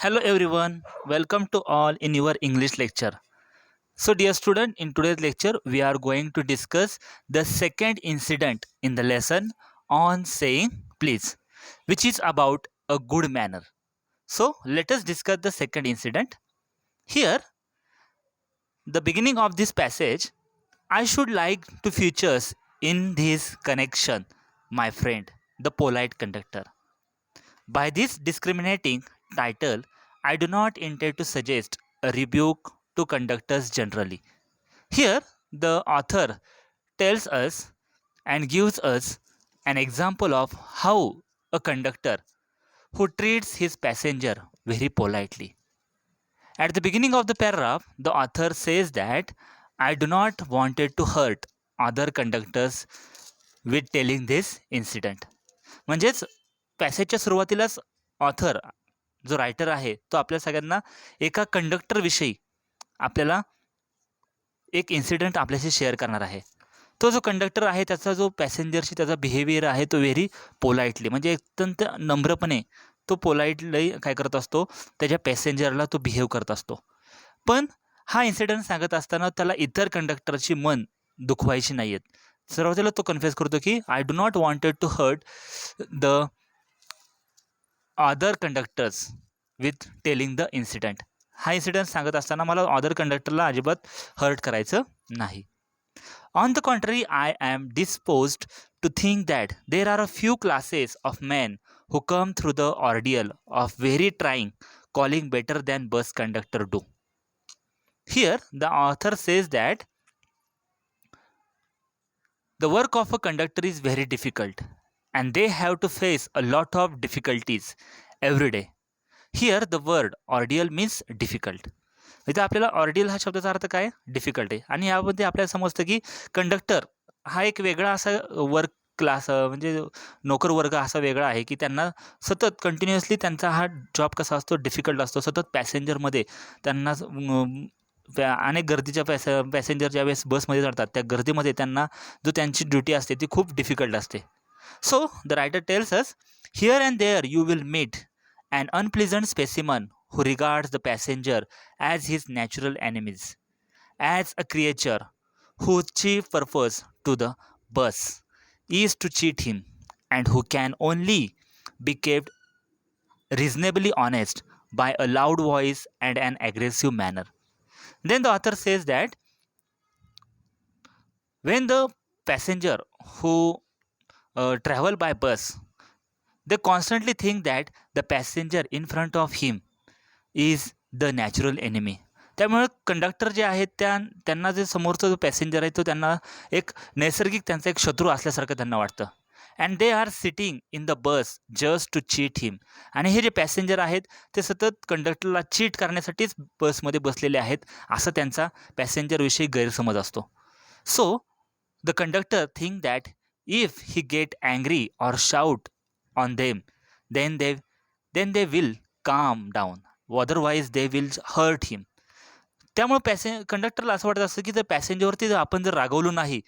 Hello everyone, welcome to all in your English lecture. So dear student, in today's lecture we are going to discuss the second incident in the lesson on saying please, which is about a good manner. So let us discuss the second incident. Here, the beginning of this passage, I should like to features in this connection, my friend, the polite conductor. By this discriminating title, I do not intend to suggest a rebuke to conductors generally. Here, the author tells us and gives us an example of how a conductor who treats his passenger very politely. At the beginning of the paragraph, the author says that I do not wanted to hurt other conductors with telling this incident. म्हणजेच पॅसेजच्या सुरुवातीलाच author जो writer आहे तो आपल्या सगळ्यांना एका कंडक्टरविषयी आपल्याला एक इन्सिडेंट आपल्याशी शेअर करणार आहे. तो जो कंडक्टर आहे त्याचा जो पॅसेंजरशी त्याचा बिहेवियर आहे तो व्हेरी पोलाइटली म्हणजे अत्यंत नम्रपणे तो पोलाइटली काय करत असतो, त्याच्या पॅसेंजरला तो बिहेव करत असतो. पण हा इन्सिडेंट सांगत असताना त्याला इतर कंडक्टरची मन दुखवायची नाही आहेत. सुरुवातीला तो कन्फ्युज करतो की I do not wanted to hurt the other conductors with telling the incident. हा इन्सिडेंट सांगत असताना मला अदर कंडक्टरला अजिबात हर्ट करायचं नाही. On the contrary, I am disposed to think that there are a few classes of men who come through the ordeal of very trying calling better than bus conductor do. Here, the author says that the work of a conductor is very difficult and they have to face a lot of difficulties every day. Here, the word ordeal means difficult. इथं आपल्याला ordeal हा शब्दाचा अर्थ काय, difficult आहे. आणि यामध्ये आपल्याला समजतं की कंडक्टर हा एक वेगळा असा वर्क क्लास म्हणजे नोकर वर्ग असा वेगळा आहे की त्यांना सतत कंटिन्युअसली त्यांचा हा जॉब कसा असतो, डिफिकल्ट असतो. सतत पॅसेंजरमध्ये त्यांना अनेक गर्दीच्या पॅसेंजर ज्यावेळेस बसमध्ये चढतात त्या गर्दीमध्ये त्यांना जो त्यांची ड्युटी असते ती खूप डिफिकल्ट असते. So the writer tells us here and there you will meet an unpleasant specimen who regards the passenger as his natural enemies, as a creature whose chief purpose to the bus is to cheat him, and who can only be kept reasonably honest by a loud voice and an aggressive manner. Then the author says that when the passenger who travel by bus, they constantly think that the passenger in front of him is the natural enemy. त्यामुळे conductor जे आहेत त्यांना जे समोरचा जो passenger आहे तो त्यांना एक नैसर्गिक त्यांचा एक शत्रू असल्यासारखं त्यांना वाटतं. And they are sitting in the bus just to cheat him. आणि हे जे पॅसेंजर आहेत ते सतत कंडक्टरला चीट करण्यासाठीच बसमध्ये बसलेले आहेत असं त्यांचा पॅसेंजरविषयी गैरसमज असतो. So the conductor think that if he get angry or shout on them, then they will calm down, otherwise they will hurt him. त्यामुळे कंडक्टरला असं वाटत असतं की जर पॅसेंजरवरती आपण जर रागवलो नाही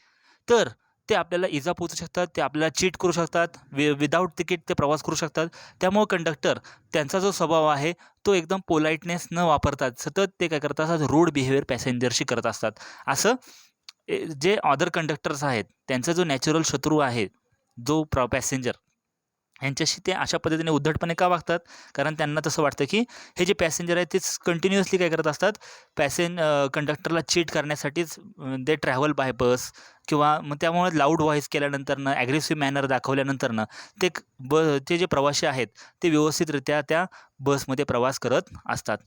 तर ते आपल्याला इजा पोचू शकतात, ते आपल्याला चीट करू शकतात, विदाऊट तिकीट ते प्रवास करू शकतात. त्यामुळे कंडक्टर त्यांचा जो स्वभाव आहे तो एकदम पोलाइटनेस न वापरतात सतत ते काय करत असतात, रूड बिहेवियर पॅसेंजरशी करत असतात. असं जे अदर कंडक्टर्स आहेत त्यांचा जो नॅचरल शत्रू आहे जो पॅसेंजर यांच्याशी ते अशा पद्धतीने उद्धटपणे का वागतात, कारण त्यांना तसं वाटतं की हे जे पॅसेंजर आहेत तेच कंटिन्युअसली काय करत असतात, कंडक्टरला चीट करण्यासाठीच दे ट्रॅव्हल बाय बस. किंवा मग त्यामुळे लाऊड व्हॉईस केल्यानंतरनं ॲग्रेसिव्ह मॅनर दाखवल्यानंतरनं ते जे प्रवासी आहेत ते व्यवस्थितरित्या त्या बसमध्ये प्रवास करत असतात.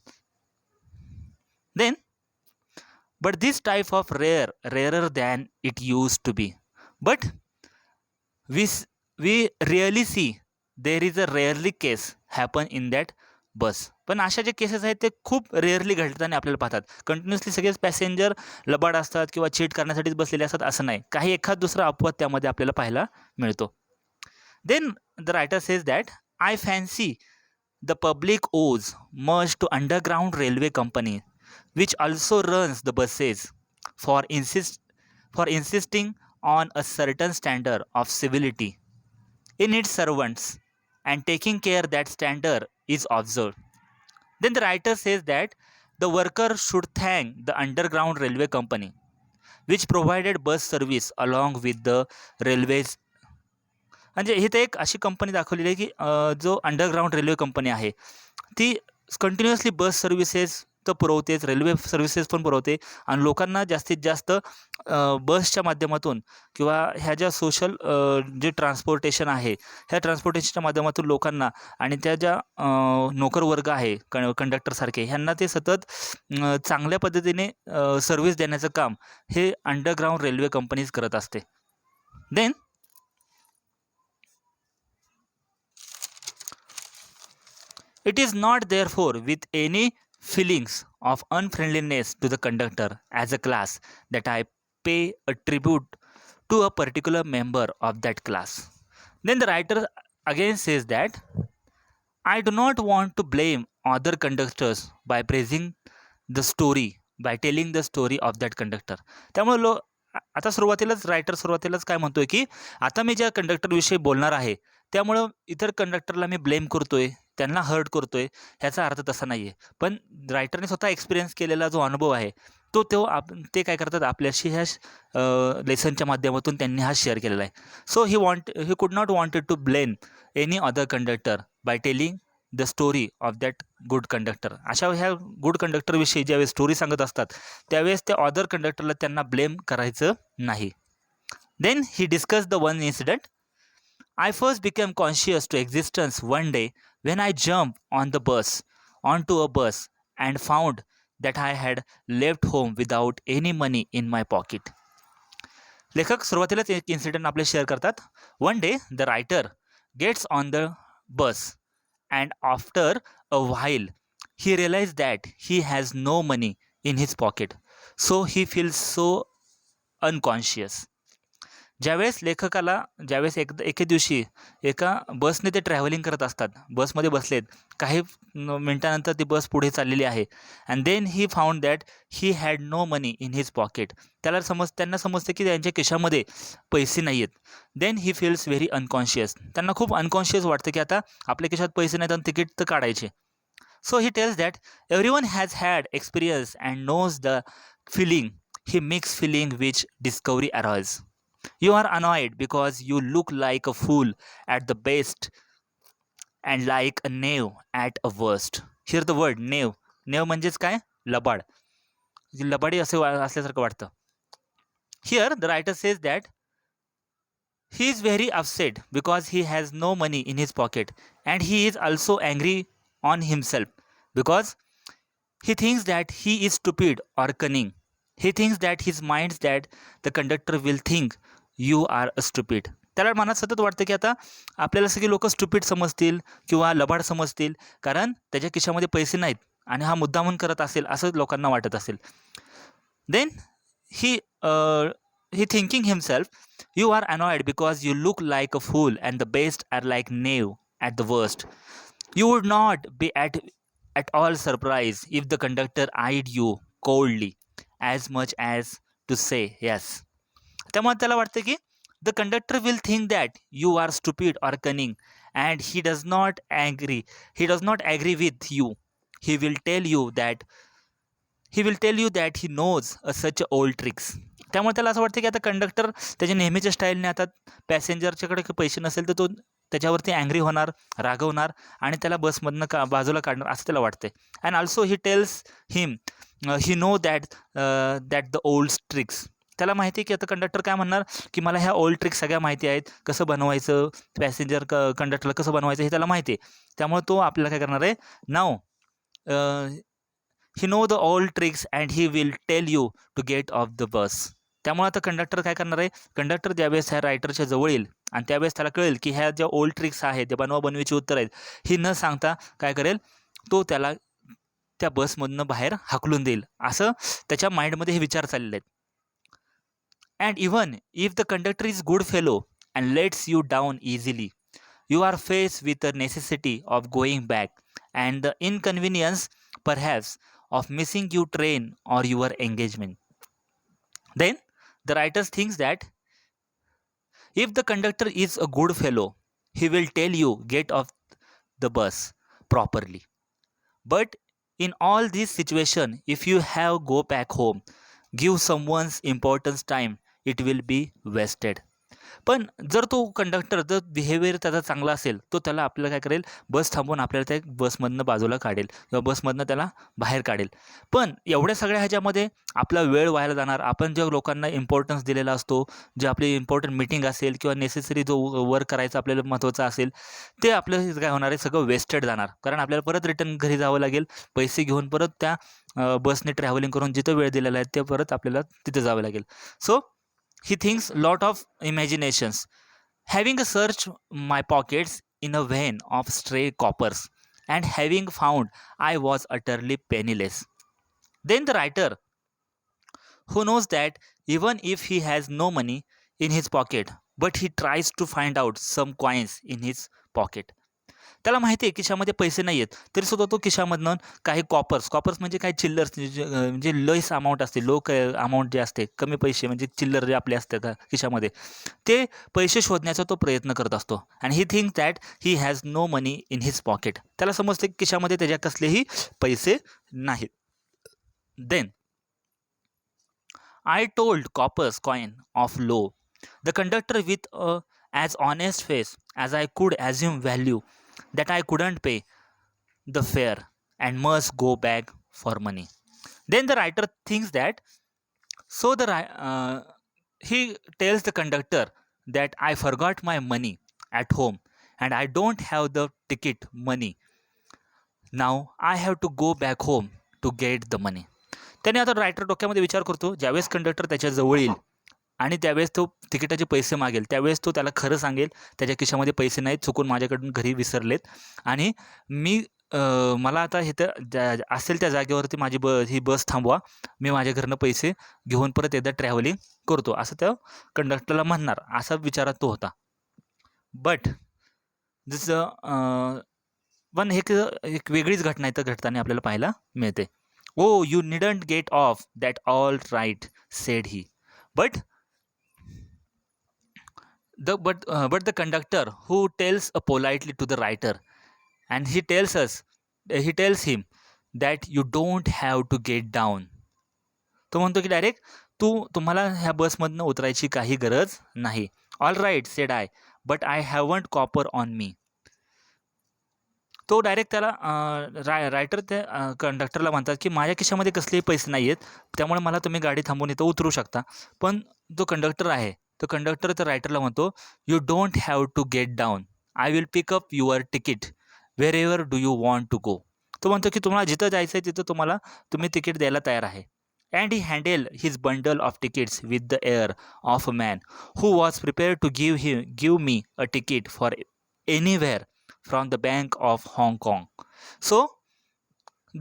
Then but this type of rarer than it use to be, but we really see there is a rarely case happen in that bus. पण अशा जे केसेस आहेत ते खूप रेअरली घडताना आपल्याला पाहतात. कंटिन्युअसली सगळेच पॅसेंजर लबाड असतात किंवा चीट करण्यासाठीच बसलेले असतात असं नाही, काही एखाद दुसरा अपवाद त्यामध्ये आपल्याला पाहायला मिळतो. Then the writer says that I fancy the public owes much to underground railway company which also runs the buses for insisting on a certain standard of civility in its servants and taking care that standard is observed. Then the writer says that the worker should thank the underground railway company which provided bus service along with the railways. म्हणजे इथे एक अशी company दाखवलेली आहे की जो underground railway company आहे ती कंटिन्युअसली बस सर्व्हिसेस तर पुरवतेच, रेल्वे सर्व्हिसेस पण पुरवते आणि लोकांना जास्तीत जास्त बसच्या माध्यमातून किंवा ह्या ज्या सोशल जे ट्रान्सपोर्टेशन आहे ह्या ट्रान्सपोर्टेशनच्या माध्यमातून लोकांना आणि त्या ज्या नोकर वर्ग आहे कंडक्टरसारखे ह्यांना ते सतत चांगल्या पद्धतीने सर्व्हिस देण्याचं काम हे अंडरग्राऊंड रेल्वे कंपनीज करत असते. Then it is not therefore with any feelings of unfriendliness to the conductor as a class that I pay a tribute to a particular member of that class. Then the writer again says that I do not want to blame other conductors by praising the story, by telling the story of that conductor. त्यामुळे आता सुरुवातीलाच काय म्हणतोय की आता मी ज्या कंडक्टरविषयी बोलणार आहे त्यामुळं इतर कंडक्टरला मी ब्लेम करतोय, त्यांना हर्ट करतोय, ह्याचा अर्थ तसा नाही आहे. पण रायटरने स्वतः एक्सपिरियन्स केलेला जो अनुभव आहे ते काय करतात आपल्याशी ह्या लेसनच्या माध्यमातून त्यांनी हा शेअर केलेला आहे. So he could not wanted to blame any other conductor by telling the story of that good conductor. अशा ह्या गुड कंडक्टरविषयी ज्यावेळेस स्टोरी सांगत असतात त्यावेळेस त्या अदर कंडक्टरला त्यांना ब्लेम करायचं नाही. Then he discuss the one incident. I first became conscious to existence one day when I jumped onto a bus and found that I had left home without any money in my pocket. लेखक सुरुवातीलाच एक incident आपले share करतात. One day the writer gets on the bus and after a while he realized that he has no money in his pocket, so he feels so unconscious. ज्यावेळेस एके दिवशी एका बसने ते ट्रॅव्हलिंग करत असतात, बसमध्ये बसलेत, काही मिनटानंतर ती बस पुढे चाललेली आहे and then he found that he had no money in his pocket. त्यांना समजते की त्यांच्या खिशामध्ये पैसे नाही आहेत. Then he feels very unconscious. त्यांना खूप अनकॉन्शियस वाटतं की आता आपल्या खिशात पैसे नाहीत आणि तिकीट तर काढायचे. So he tells that everyone has had experience and knows the feeling, he mix feeling which discovery arrives. You are annoyed because you look like a fool at the best and like a knave at a worst. Here the word knave. Knave म्हणजेच काय? लबाड. लबाडी असल्यासारखं वाटतं. Here the writer says that he is very upset because he has no money in his pocket and he is also angry on himself because he thinks that he is stupid or cunning. He thinks that his minds that the conductor will think you are a stupid. त्याला मनात सतत वाटतं की आता आपल्याला सगळी लोक stupid समजतील किंवा लबाड समजतील कारण त्याच्या खिशामध्ये पैसे नाहीत आणि हा मुद्दामून करत असेल असं लोकांना वाटत असेल. Then he thinking himself, you are annoyed because you look like a fool and the best are like knave at the worst. You would not be at all surprised if the conductor eyed you coldly as much as to say yes. त्यामुळे त्याला वाटतं की the conductor will think that you are stupid or cunning and he does not agree with you. He will tell you that he knows such old tricks. त्यामुळे त्याला असं वाटतं की आता कंडक्टर त्याच्या नेहमीच्या स्टाईलने आता पॅसेंजरच्याकडे पैसे नसेल तर तो त्याच्यावरती अँग्री होणार, रागवणार आणि त्याला बसमधनं बाजूला काढणार असं त्याला वाटते. And also he tells him he know that the old tricks. त्याला माहिती आहे की आता कंडक्टर काय म्हणणार की मला ह्या ओल्ड ट्रिक्स सगळ्या माहिती आहेत, कसं बनवायचं कंडक्टरला कसं बनवायचं हे त्याला माहिती आहे. त्यामुळे तो आपल्याला काय करणार आहे, now he know the old tricks and he will tell you to get off the bus. त्यामुळे आता कंडक्टर काय करणार आहे, कंडक्टर ज्यावेळेस ह्या रायटरच्या जवळ येईल आणि त्यावेळेस त्याला कळेल की ह्या ज्या ओल्ड ट्रिक्स आहेत त्या बनवाबनवीची उत्तर आहेत ही न सांगता काय करेल, तो त्याला त्या बसमधनं बाहेर हाकलून देईल असं त्याच्या माइंडमध्ये हे विचार चाललेले आहेत. And even if the conductor is good fellow and lets you down easily, you are face with the necessity of going back and the inconvenience perhaps of missing you train or your engagement. Then the writers thinks that if the conductor is a good fellow he will tell you get off the bus properly, but In all this situation, if you have go back home, give someone's importance time, it will be wasted. पण जर तो conductor जर behaviour त्याचा चांगला असेल, तो त्याला आपल्याला काय करेल, बस थांबवून आपल्याला त्या बसमधनं बाजूला काढेल किंवा बसमधनं त्याला बाहेर काढेल. पण एवढ्या सगळ्या ह्याच्यामध्ये आपला वेळ वाया जाणार. आपण ज्या लोकांना इम्पॉर्टन्स दिलेला असतो, जे आपली इम्पॉर्टंट मीटिंग असेल किंवा नेसेसरी जो वर्क करायचा आपल्याला महत्त्वाचं असेल, ते आपलं काय होणार आहे, सगळं वेस्टेड जाणार. कारण आपल्याला परत रिटर्न घरी जावं लागेल, पैसे घेऊन परत त्या बसने ट्रॅव्हलिंग करून जिथं वेळ दिलेला आहे ते परत आपल्याला तिथे जावं लागेल. So he thinks lot of imaginations. Having searched my pockets in a vein of stray coppers, and having found I was utterly penniless. Then the writer, who knows that even if he has no money in his pocket, but he tries to find out some coins in his pocket. त्याला माहिती आहे खिशामध्ये पैसे नाही आहेत, तरी सुद्धा तो खिशामधनं काही कॉपर्स, कॉपर्स म्हणजे काही चिल्लर्स, म्हणजे लईस अमाऊंट असते, लो अमाऊंट जे असते, कमी पैसे म्हणजे चिल्लर जे आपले असते का खिशामध्ये, ते पैसे शोधण्याचा तो प्रयत्न करत असतो. And he think that he has no money in his pocket. त्याला समजते की खिशामध्ये त्याच्या कसलेही पैसे नाहीत. Then I told Copper's coin of low, the conductor with as honest face as I could assume value, that I couldn't pay the fare and must go back for money. Then the writer thinks that, so he tells the conductor that I forgot my money at home and I don't have the ticket money. Now I have to go back home to get the money. त्याने आता writer डोक्यामध्ये विचार करतो, ज्यावेळेस conductor त्याच्या जवळ येईल आणि त्यावेळेस तो तिकिटाचे पैसे मागेल, त्यावेळेस तो त्याला खरं सांगेल त्याच्या खिशामध्ये पैसे नाहीत, चुकून माझ्याकडून घरी विसरलेत आणि मला आता हे तर असेल त्या जागेवरती माझी ही बस थांबवा, मी माझ्या घरनं पैसे घेऊन परत एकदा ट्रॅव्हलिंग करतो, असं त्या कंडक्टरला म्हणणार, असा विचारात तो होता. बट जसं पण एक वेगळीच घटना इथं घडताना आपल्याला पाहायला मिळते. Oh, you needn't get off that all right, said he. But the conductor who tells politely to the writer, and he tells him that you don't have to get down. तो म्हणतो की डायरेक्ट तुम्हाला ह्या बसमधनं उतरायची काही गरज नाही. All right said I, but I haven't copper on me. तो डायरेक्ट त्याला रायटर त्या कंडक्टरला म्हणतात की माझ्या खिशामध्ये कसलेही पैसे नाही आहेत, त्यामुळे मला तुम्ही गाडी थांबवून इथं उतरू शकता. पण जो कंडक्टर आहे, तो कंडक्टर त्या रायटरला म्हणतो, you don't have to get down, I will pick up your ticket wherever do you want to go. तो म्हणतो की तुम्हाला जिथं जायचं आहे तिथं तुम्ही तिकीट द्यायला तयार आहे. And he handle his bundle of tickets with the air of a man who was prepared to give me a ticket for anywhere from the Bank of Hong Kong. So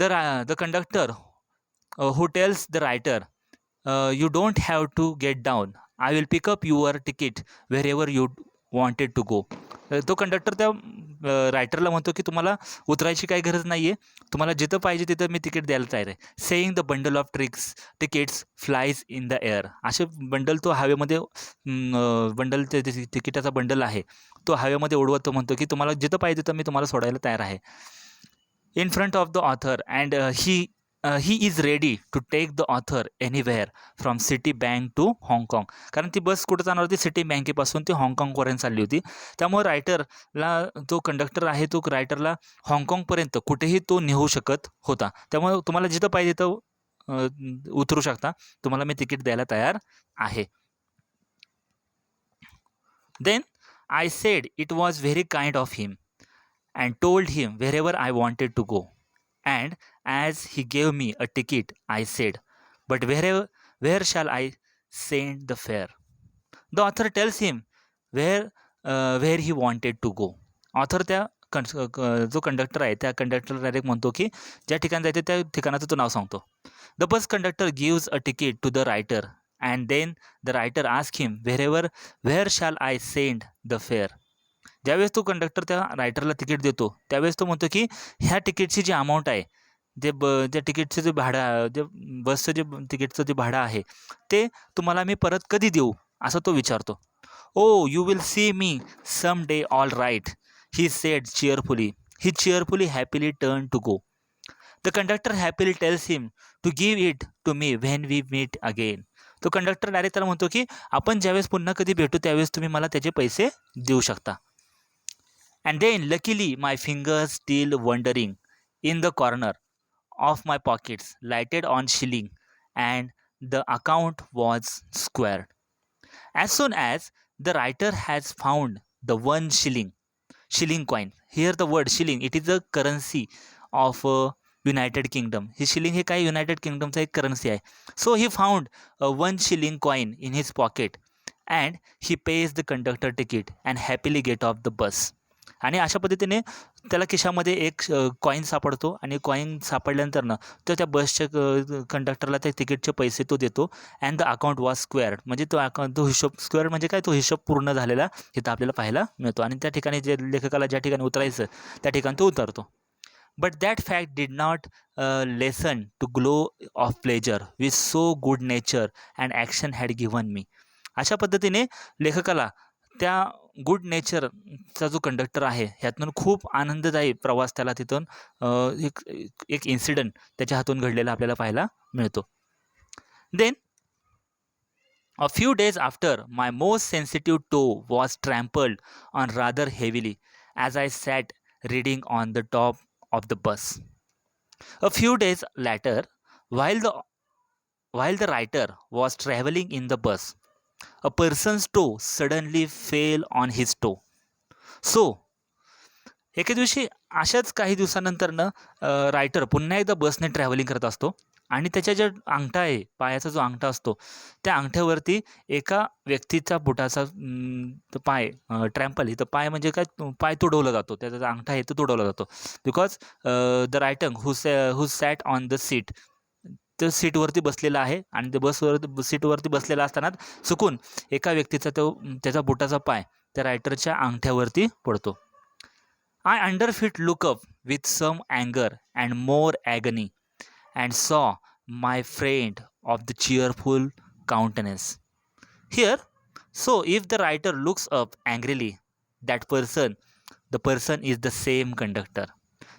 the conductor who tells the writer, you don't have to get down, I will pick up your ticket wherever you wanted to go. तो conductor त्या रायटरला म्हणतो की तुम्हाला उतरायची काही गरज नाही आहे, तुम्हाला जिथं पाहिजे तिथं मी तिकीट द्यायला तयार आहे. Saying the bundle of tickets flies in the air. असे बंडल तो हवेमध्ये, बंडल ते तिकिटाचा बंडल आहे तो हवेमध्ये उडवत तो म्हणतो की तुम्हाला जिथं पाहिजे तिथं मी तुम्हाला सोडायला तयार आहे. In front of the author and he is ready to take the author anywhere from city bank to हाँगकाँग. कारण ती बस कुठं जाणार होती, सिटी बँकेपासून ती हाँगकाँगपर्यंत चालली होती. त्यामुळे रायटरला, जो कंडक्टर आहे तो रायटरला हाँगकाँगपर्यंत कुठेही तो नेऊ शकत होता. त्यामुळे तुम्हाला जिथं पाहिजे तिथं उतरू शकता, तुम्हाला मी तिकीट द्यायला तयार आहे. Then I said it was very kind of him and told him wherever I wanted to go. And as he gave me a ticket, I said, but where shall I send the fare? The author tells him where he wanted to go. Author त्या जो conductor आहे त्या conductor direct म्हणतो की ज्या ठिकाणी जायचं त्या ठिकाणाचं तो नाव सांगतो. The bus conductor gives a ticket to the writer. And then the writer asks him, where shall I send the fare? ज्यावेळेस तो कंडक्टर त्या रायटरला तिकीट देतो त्यावेळेस तो म्हणतो की ह्या तिकीटची जी अमाऊंट आहे, ज्या तिकीटचं जे भाडं, जे बसचं जे तिकीटचं जे भाडं आहे ते तुम्हाला मी परत कधी देऊ, असं तो विचारतो. Oh you will see me some day, all right, he said cheerfully. He cheerfully happily turned to go. The conductor happily tells him to give it to me when we meet again. तो conductor direct त्याला म्हणतो की आपण ज्यावेळेस पुन्हा कधी भेटू त्यावेळेस तुम्ही मला त्याचे पैसे देऊ शकता. And then luckily my fingers still wandering in the corner of my pockets lighted on shilling and the account was squared. As soon as the writer has found the 1 shilling coin, here the word shilling, it is a currency of United Kingdom. हे shilling हे काय United किंगडमचा एक currency आहे. So he found 1 shilling coin in his pocket and he pays the conductor ticket and happily get off the bus. आणि अशा पद्धतीने त्याला खिशामध्ये एक कॉईन सापडतो आणि कॉईन सापडल्यानंतर ना तो त्या बसच्या कंडक्टरला त्या तिकीटचे पैसे तो देतो. And the account was squared, म्हणजे तो हिशोब स्क्वेअर्ड म्हणजे काय, तो हिशोब पूर्ण झालेला इथं आपल्याला पाहायला मिळतो. आणि त्या ठिकाणी जे लेखकाला ज्या ठिकाणी उतरायचं त्या ठिकाणी तो उतरतो. But that fact did not lessen to glow of pleasure with so good nature and action had given me. अशा पद्धतीने लेखकाला त्या गुड नेचरचा जो कंडक्टर आहे ह्यातून खूप आनंददायी प्रवास त्याला तिथून एक इन्सिडंट त्याच्या हातून घडलेला आपल्याला पाहायला मिळतो. Then a few days after my most sensitive toe was trampled on rather heavily as I sat reading on the top of the bus. A few days later while the writer was traveling in the bus, a person's toe suddenly fell on his toe. So, एके दिवशी अशाच काही दिवसानंतरनं writer पुन्हा एकदा बसने travelling करत असतो आणि त्याच्या ज्या अंगठा आहे, पायाचा जो अंगठा असतो त्या अंगठ्यावरती एका व्यक्तीचा बुटाचा पाय ट्रॅम्पल, इथं पाय म्हणजे काय, पाय तुडवला जातो, त्याचा जो अंगठा आहे तो तुडवला जातो. Because the writer who sat on the seat, तो सीटवरती बसलेला आहे आणि ते सीटवरती बसलेला असताना चुकून एका व्यक्तीचा त्याचा बुटाचा पाय त्या रायटरच्या अंगठ्यावरती पडतो. I underfit look up with some अँगर and more agony and saw my friend of the cheerful countenance. Here so if the writer looks up angrily that the person is the same conductor.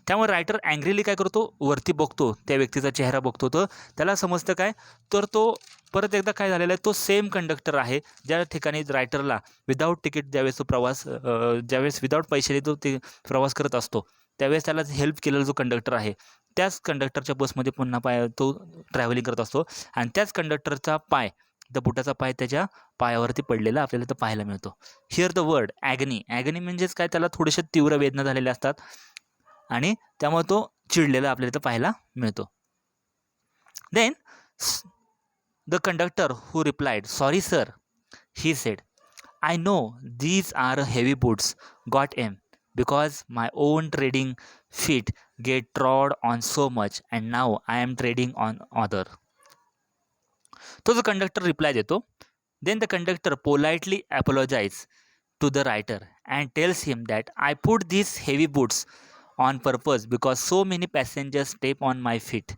त्यामुळे writer angrily काय करतो, वरती बघतो, त्या व्यक्तीचा चेहरा बघतो, तर त्याला समजतं काय, तर तो परत एकदा काय झालेला आहे, तो सेम कंडक्टर आहे ज्या ठिकाणी रायटरला विदाऊट तिकीट ज्यावेळेस तो प्रवास ज्यावेळेस विदाऊट पैशाने तो ते प्रवास करत असतो त्यावेळेस त्याला हेल्प केलेला जो कंडक्टर आहे त्याच कंडक्टरच्या बसमध्ये पुन्हा तो ट्रॅव्हलिंग करत असतो आणि त्याच कंडक्टरचा पाय, द बुटाचा पाय त्याच्या पायावरती पडलेला आपल्याला इथं पाहायला मिळतो. हिअर द वर्ड ॲगनी, ॲगनी म्हणजेच काय, त्याला थोडेसे तीव्र वेदना झालेल्या असतात आणि त्यामुळे तो चिडलेला आपल्याला इथं पाहायला मिळतो. Then the conductor who replied, sorry sir, he said, I know these R heavy boots, got M, because my on trading feet gate ट्रॉड on so much and now I am trading on other. तो जो conductor reply देतो. Then the conductor politely apologise to the writer and tells him that I put these heavy boots on purpose because so many passengers step on my feet.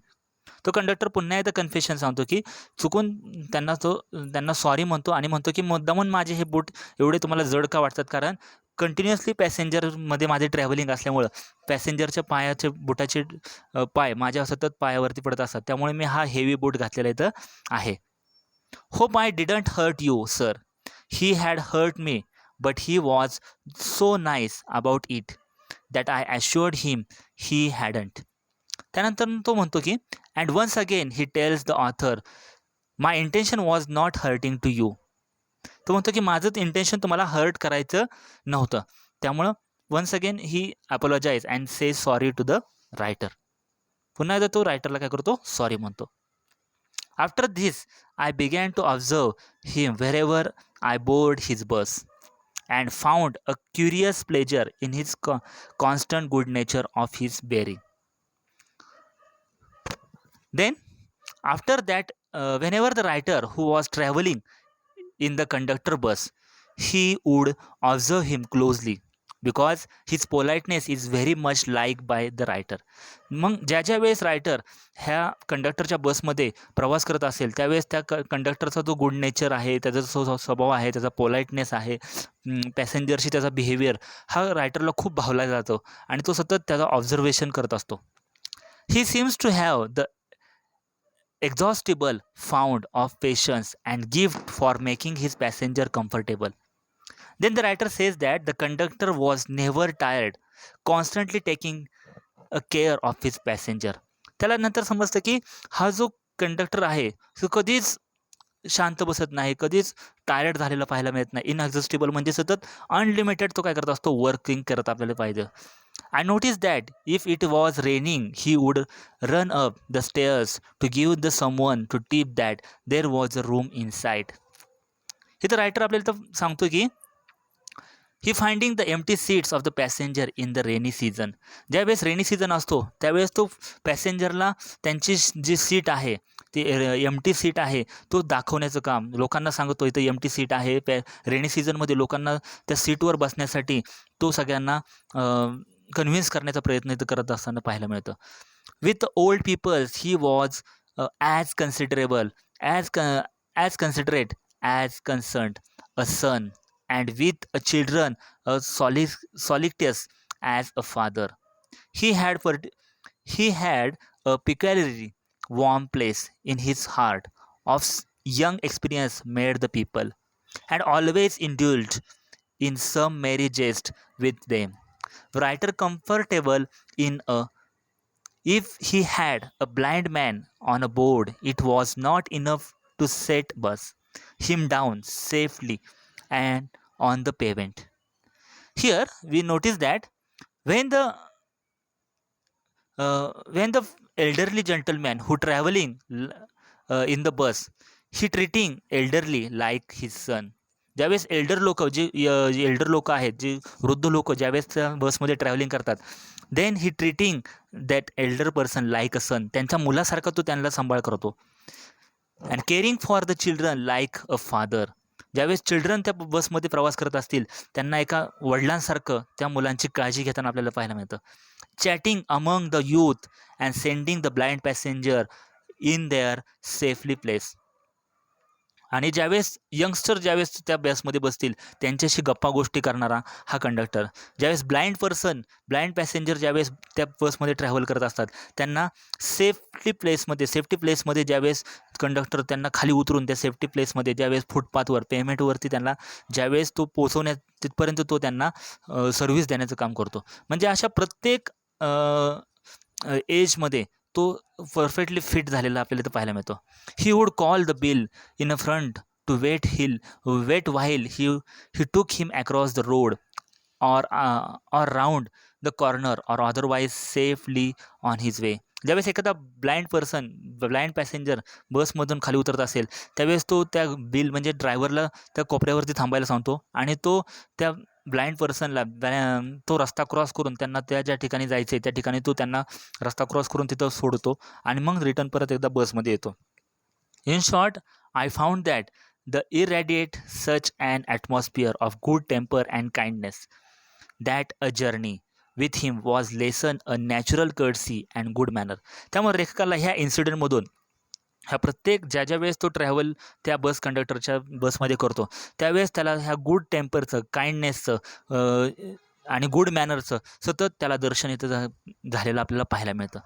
तो conductor पुन्हा एकदा confession सांगतो की चुकून त्यांना sorry म्हणतो आणि म्हणतो की मुद्दामून माझे हे बूट एवढे तुम्हाला जड का वाटतात, कारण कंटिन्युअसली पॅसेंजरमध्ये माझे ट्रॅव्हलिंग असल्यामुळं पॅसेंजरच्या पायाचे बुटाचे पाय माझ्या सतत पायावरती पडत असतात, त्यामुळे मी हा हेवी बूट घातलेला इथं आहे. Hope I didn't hurt you sir, he had hurt me but he was so nice about it that I assured him he hadn't. त्यानंतर तो म्हणतो की and once again he tells the author my intention was not hurting to you. तो म्हणतो की माझं intention तुम्हाला hurt करायचं नव्हतं. त्यामुळं once again he apologize and says sorry to the writer. पुन्हा एकदा तो रायटरला काय करतो, सॉरी म्हणतो. After this I began to observe him wherever I board his bus and found a curious pleasure in his constant good nature of his bearing. Then, after that, whenever the writer who was traveling in the conductor bus, he would observe him closely because his politeness is very much liked by the writer. मग ज्या वेळेस writer ह्या कंडक्टरच्या बसमध्ये प्रवास करत असेल त्यावेळेस त्या कंडक्टरचा जो गुड नेचर आहे, त्याचा जो स्वभाव आहे, त्याचा पोलाइटनेस आहे, पॅसेंजरशी त्याचा बिहेवियर हा रायटरला खूप भावला जातो आणि तो सतत त्याचा ऑब्झर्वेशन करत असतो. He seems to have the exhaustible fount of patience and gift for making his passenger comfortable. Then the writer says that the conductor was never tired, constantly taking care of his passenger. त्याला नंतर समजतं की हा जो conductor आहे तो कधीच शांत बसत नाही, कधीच टायर्ड झालेला पाहायला मिळत नाही. इनएक्झॉस्टिबल म्हणजे सतत अनलिमिटेड तो काय करत असतो, वर्किंग करत आपल्याला पाहिजे. I notice that if it was raining he would run up the stairs to give the someone to tip that there was a room inside. हे तर रायटर आपल्याला तर सांगतो की he finding the empty seats of the passenger in the rainy season. ज्यावेळेस rainy season असतो त्यावेळेस तो पॅसेंजरला त्यांची जी सीट आहे ती एम्प्टी सीट आहे तो दाखवण्याचं काम लोकांना सांगतो. इथं एम्प्टी सीट आहे. रेनी सीझनमध्ये लोकांना त्या सीटवर बसण्यासाठी तो सगळ्यांना कन्व्हिन्स करण्याचा प्रयत्न इथं करत असताना पाहायला मिळतं. With old peoples he was as considerable as considerate as concerned a son, and with a children solitarious as a father. He had he had a peculiarly warm place in his heart of young experience made the people, and always indulged in some merry jest with them. Writer comfortable in a if he had a blind man on a board, it was not enough to set bus him down safely and on the pavement. Here we notice that when the when the elderly gentleman who traveling in the bus, he treating elderly like his son. ज्यावेळेस Elder लोक जे Elder लोक आहेत, जे वृद्ध लोक ज्यावेळेस त्या बसमध्ये ट्रॅव्हलिंग करतात, then he treating that elder person like a son. त्यांच्या मुलासारखा तो त्यांना सांभाळ करतो. And caring for the children like a father. ज्यावेळेस चिल्ड्रन त्या बसमध्ये प्रवास करत असतील त्यांना एका वडिलांसारखं त्या मुलांची काळजी घेताना आपल्याला पाहायला मिळतं. Chatting among the youth and sending the blind passenger in their safely place. आणि ज्यावेळेस यंगस्टर ज्यावेळेस त्या बसमध्ये बसतील त्यांच्याशी गप्पा गोष्टी करणारा हा कंडक्टर. ज्यावेळेस ब्लाइंड पॅसेंजर ज्यावेळेस त्या बसमध्ये ट्रॅव्हल करत असतात त्यांना सेफ्टी प्लेसमध्ये ज्यावेळेस कंडक्टर त्यांना खाली उतरून त्या सेफ्टी प्लेसमध्ये ज्यावेळेस फुटपाथवर पेमेंटवरती त्यांना ज्यावेळेस तो पोचवण्यात तिथपर्यंत तो त्यांना सर्व्हिस देण्याचं काम करतो. म्हणजे अशा प्रत्येक एजमध्ये तो परफेक्टली फिट झालेला आपल्याला इथं पाहायला मिळतो. He would call the bill in a front to wait while he took him across the road or round the corner or otherwise safely on his way. ज्यावेळेस एखादा ब्लाइंड पॅसेंजर बसमधून खाली उतरत असेल त्यावेळेस तो त्या बिल म्हणजे ड्रायव्हरला त्या कोपऱ्यावरती थांबायला सांगतो आणि तो त्या ब्लाइंड पर्सनला तो रस्ता क्रॉस करून त्यांना त्या ज्या ठिकाणी जायचं आहे त्या ठिकाणी तो त्यांना रस्ता क्रॉस करून तिथं सोडतो आणि मग रिटर्न परत एकदा बसमध्ये येतो. In short, I found that the irradiate such an atmosphere of good temper and kindness that a journey with him was lesson a natural courtesy and good manner. त्यामुळे लेखकाला ह्या इन्सिडेंटमधून ह्या प्रत्येक ज्या वेळेस तो ट्रॅव्हल त्या बस कंडक्टरच्या बसमध्ये करतो त्यावेळेस त्याला ह्या गुड टेम्परचं, काइंडनेसचं आणि गुड मॅनरचं सतत त्याला दर्शन इथं झालेलं आपल्याला पाहायला मिळतं.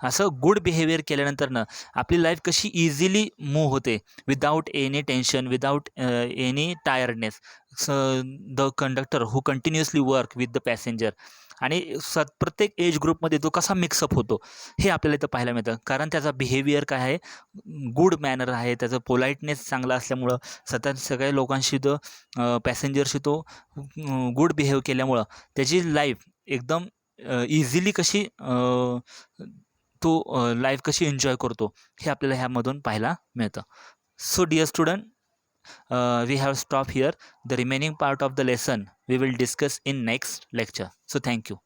असं गुड बिहेवियर केल्यानंतरनं आपली लाईफ कशी इझिली मूव्ह होते without any tension, without any tiredness. The conductor who continuously work with the passenger आणि प्रत्येक एज ग्रुपमध्ये तो कसा मिक्सअप होतो हे आपल्याला इथं पाहायला मिळतं. कारण त्याचा बिहेवियर काय आहे, गुड मॅनर आहे, त्याचं पोलाइटनेस चांगला असल्यामुळं सतत सगळ्या लोकांशी तो पॅसेंजरशी तो गुड बिहेव केल्यामुळं त्याची लाईफ एकदम इझिली कशी तो लाईफ कशी एन्जॉय करतो हे आपल्याला ह्यामधून पाहायला मिळतं. So dear student, we have stopped here. The remaining part of the lesson we will discuss in next lecture. So thank you.